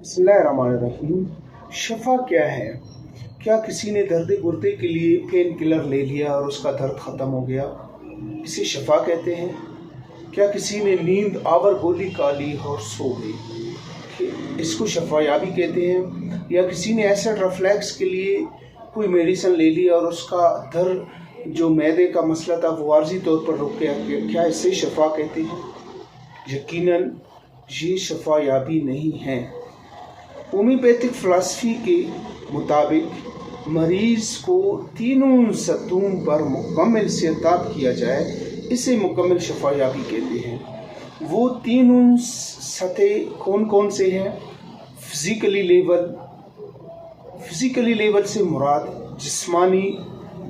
बिस्मिल्लाहिर्रहमानिर्रहीम। शफ़ा क्या है? क्या किसी ने दर्द गुर्दे के लिए पेन किलर ले लिया और उसका दर्द ख़त्म हो गया? इसे शफ़ा कहते हैं। क्या किसी ने नींद आवर गोली खा ली और सो गई? इसको शफ़ायाबी कहते हैं। या किसी ने एसिड रिफ्लैक्स के लिए कोई मेडिसिन ले ली और उसका दर्द जो मैदे का मसला था वो आर्जी तौर पर रुक गया, क्या इसे शफ़ा कहते हैं? यकीनन ये शफ़ायाबी नहीं है। होम्योपैथिक फ़िलासफ़ी के मुताबिक मरीज़ को तीनों सतहों पर मुकम्मल सेहतयाब किया जाए, इसे मुकम्मल शफ़ायाबी कहते हैं। वो तीनों सतह कौन कौन से हैं? फ़िज़िकली लेवल से मुराद जिस्मानी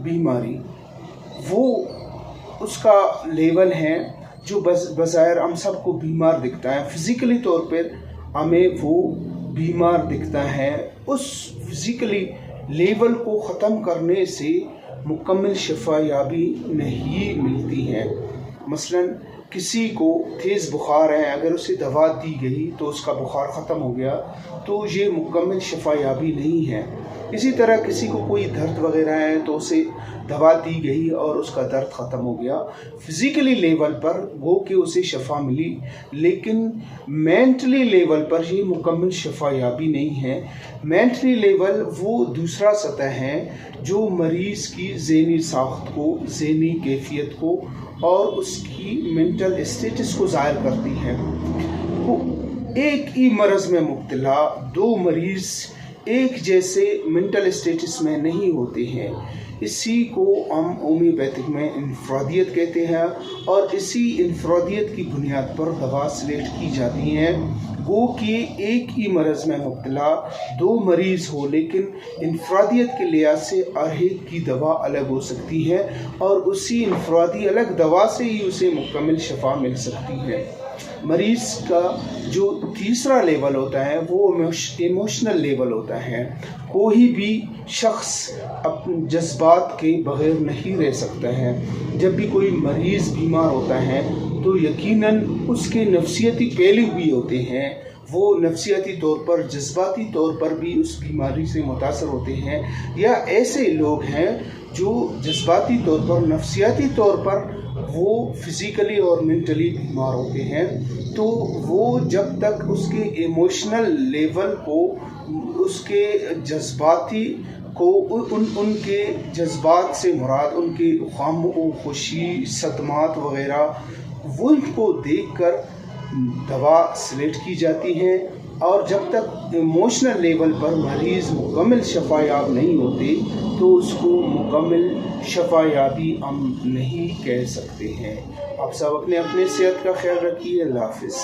बीमारी, वो उसका लेवल है जो बज़ाहिर हम सबको बीमार दिखता है। फ़िज़िकली तौर पर हमें वो बीमार दिखता है। उस फिज़िकली लेवल को ख़त्म करने से मुकम्मल शफ़ायाबी नहीं मिलती है। मसलन किसी को तेज़ बुखार है, अगर उसे दवा दी गई तो उसका बुखार ख़त्म हो गया, तो ये मुकम्मल शफ़ायाबी नहीं है। इसी तरह किसी को कोई दर्द वग़ैरह है तो उसे दवा दी गई और उसका दर्द ख़त्म हो गया, फ़िज़िकली लेवल पर वो कि उसे शफ़ा मिली, लेकिन मेंटली लेवल पर ये मुकम्मल शफ़ायाबी नहीं है। मेंटली लेवल वो दूसरा सतह है जो मरीज़ की ज़हनी साख्त को, ज़हनी कैफियत को और उसकी मेंटल स्टेटस को ज़ाहिर करती है। वो एक ही मरज़ में मुब्तला दो मरीज़ एक जैसे मेंटल स्टेटस में नहीं होते हैं। इसी को हम होम्योपैथिक में इनफरादियत कहते हैं और इसी इनफरादियत की बुनियाद पर दवा सिलेक्ट की जाती हैं। वो कि एक ही मरज़ में मुब्तला दो मरीज़ हो, लेकिन इनफरादियत के लिहाज से हर एक की दवा अलग हो सकती है और उसी इनफरादी अलग दवा से ही उसे मुकम्मल शफ़ा मिल सकती है। मरीज़ का जो तीसरा लेवल होता है वो इमोशनल लेवल होता है। कोई भी शख्स अपने जज्बात के बग़ैर नहीं रह सकता है। जब भी कोई मरीज़ बीमार होता है तो यकीनन उसके नफसियाती पहलू भी होते हैं। वो नफसियाती तौर पर, जज्बाती तौर पर भी उस बीमारी से मुतासर होते हैं। या ऐसे लोग हैं जो जज्बाती तौर पर, नफसियाती तौर पर वो फिज़िकली और मेंटली बीमार होते हैं, तो वो जब तक उसके इमोशनल लेवल को, उसके जज्बाती को, उनके जज्बात से मुराद उनके गम और खुशी, सदमात वग़ैरह, वो उनको देखकर दवा सिलेक्ट की जाती है। और जब तक इमोशनल लेवल पर मरीज़ मुकम्मल शफ़ायाब नहीं होते तो उसको मुकम्मल शफ़ायाबी हम नहीं कह सकते हैं। आप सब अपने अपने सेहत का ख्याल रखिए। अल्लाह हाफ़िज़।